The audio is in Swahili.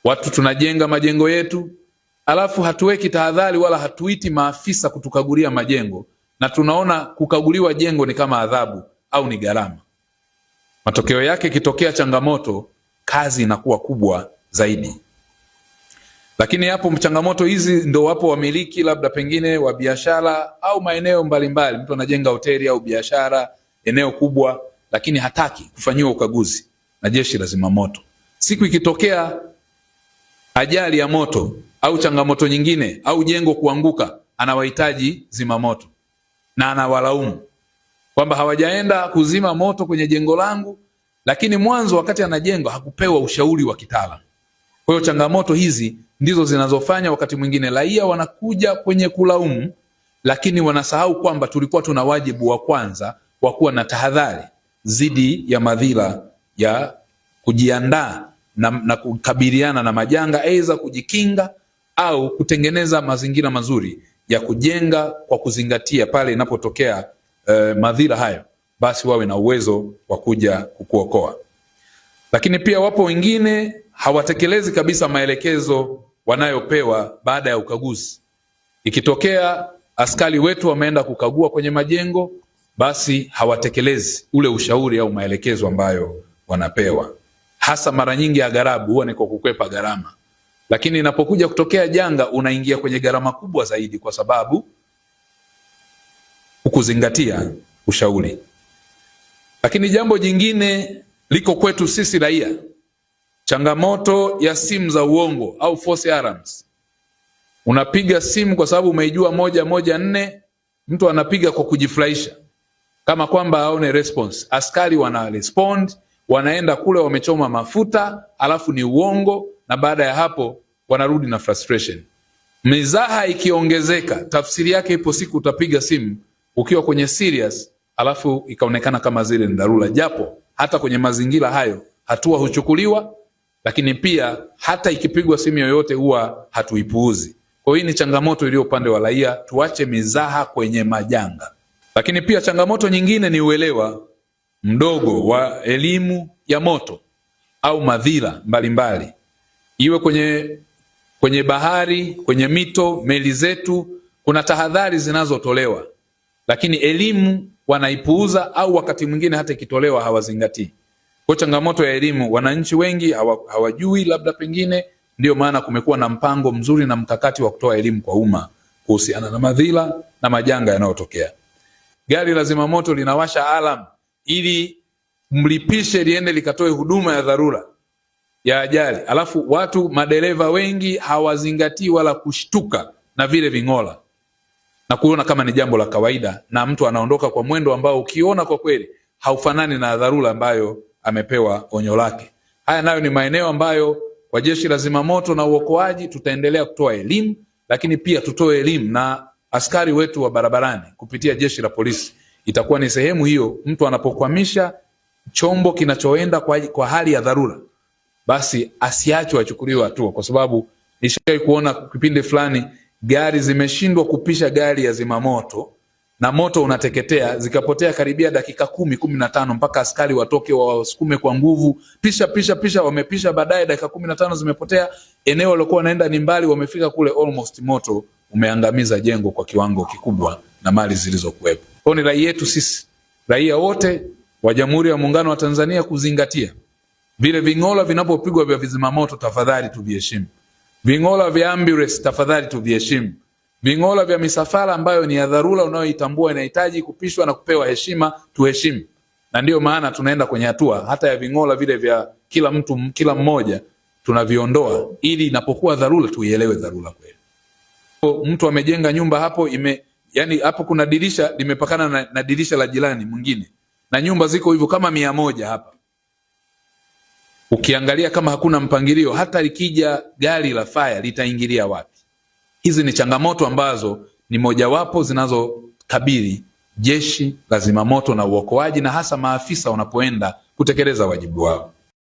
Watu tunajenga majengo yetu, alafu hatuweki tahadhari wala hatuiti maafisa kutukagulia majengo, na tunaona kukaguliwa jengo ni kama adhabu au ni gharama. Matokeo yake ikitokea changamoto, kazi inakuwa kubwa zaidi. Lakini hapo changamoto hizi ndio wapo wamiliki labda pengine wa biashara au maeneo mbalimbali. Mtu anajenga hoteli au biashara eneo kubwa, lakini hataki kufanyiwa ukaguzi na jeshi la zimamoto. Siku ikitokea ajali ya moto au changamoto nyingine au jengo kuanguka, anawahitaji zimamoto na anawalaumu kwamba hawajaenda kuzima moto kwenye jengo langu, lakini mwanzo wakati anajenga hakupewa ushauri wa kitaalamu. Kwa hiyo changamoto hizi ndizo zinazofanya wakati mwingine raia wanakuja kwenye kulaumu, lakini wanasahau kwamba tulikuwa tuna wajibu wa kwanza wa kuwa na tahadhari zidi ya madhira ya kujiandaa na kukabiliana na majanga, aidha kujikinga au kutengeneza mazingira mazuri ya kujenga kwa kuzingatia pale inapotokea madhira hayo, basi wawe na uwezo wa kuja kukuokoa. Lakini pia wapo wengine hawatekelezi kabisa maelekezo wanayopewa baada ya ukaguzi. Ikitokea askari wetu wameenda kukagua kwenye majengo, basi hawatekelezi ule ushauri au maelekezo ambayo wanapewa. Hasa mara nyingi agharabu huwa ni kwa kukwepa gharama. Lakini inapokuja kutokea janga, unaingia kwenye gharama kubwa zaidi kwa sababu hukuzingatia ushauri. Lakini jambo jingine liko kwetu sisi raia, changamoto ya simu za uongo au false alarms. Unapiga simu kwa sababu umeijua 114, mtu anapiga kwa kujifurahisha kama kwamba aone response. Askari wana respond, wanaenda kule wamechoma mafuta, alafu ni uongo, na baada ya hapo wanarudi na frustration. Mizaha ikiongezeka, tafsiri yake ipo siku utapiga simu ukiwa kwenye serious, alafu ikaonekana kama zile ni dharura, japo hata kwenye mazingira hayo hatua huchukuliwa, lakini pia hata ikipigwa simu yoyote huwa hatuipuuzi. Kwa hiyo ni changamoto iliyo upande wa raia, tuache mizaha kwenye majanga. Lakini pia changamoto nyingine ni uelewa mdogo wa elimu ya moto au madhira mbalimbali. Iwe kwenye bahari, kwenye mito, meli zetu, kuna tahadhari zinazotolewa, lakini elimu wanaipuuza au wakati mwingine hata ikitolewa hawazingatii. Kwa changamoto ya elimu, wananchi wengi hawajui labda pengine, ndio maana kumekuwa na mpango mzuri na mkakati wa kutoa elimu kwa umma kuhusiana na madhira na majanga yanayotokea. Gari la zimamoto linawasha alarm ili mlipishe liende likatoe huduma ya dharura ya ajali. Alafu watu madereva wengi hawazingatii wala kushtuka na vile ving'ola na kuona kama ni jambo la kawaida, na mtu anaondoka kwa mwendo ambao ukiona kwa kweli haufanani na dharura ambayo amepewa onyo lake. Haya nayo ni maeneo ambayo kwa jeshi la zimamoto na uokoaji tutaendelea kutoa elimu, lakini pia tutoe elimu na askari wetu wa barabarani kupitia jeshi la polisi. Itakuwa ni sehemu hiyo, mtu anapokwamisha chombo kinachoenda kwa hali ya dharura, basi asiachwe achukuliwe hatua, kwa sababu nishawahi kuona kipindi fulani gari zimeshindwa kupisha gari ya zimamoto na moto unateketea, zikapotea karibia dakika 10-15 mpaka askari watoke wasukume kwa nguvu, pisha, wamepisha, baadaye dakika 15 zimepotea, eneo walikuwa wanaenda ni mbali, wamefika kule almost moto umeangamiza jengo kwa kiwango kikubwa na mali zilizokuwepo. Kwa ni rai yetu sisi raia wote wa Jamhuri ya Muungano wa Tanzania kuzingatia vile ving'ola vinapopigwa vya vizimamoto, tafadhali tuviheshimu. Ving'ola vya ambulance tafadhali tuviheshimu. Ving'ola vya misafara ambayo ni ya dharura unayoitambua inahitaji kupishwa na kupewa heshima, tuheshimu. Na ndio maana tunaenda kwenye hatua hata ya ving'ola vile vya kila mtu, kila mmoja tunaviondoa, ili inapokuwa dharura tuielewe dharura kweli. Mtu amejenga nyumba hapo, yani hapo kuna dirisha limepakana na dirisha la jirani mwingine, na nyumba ziko hivyo kama 100 hapa. Ukiangalia kama hakuna mpangilio, hata likija gari la fire litaingilia wapi? Hizi ni changamoto ambazo ni mojawapo zinazokabili jeshi la zimamoto na uokoaji, na hasa maafisa wanapoenda kutekeleza wajibu wao.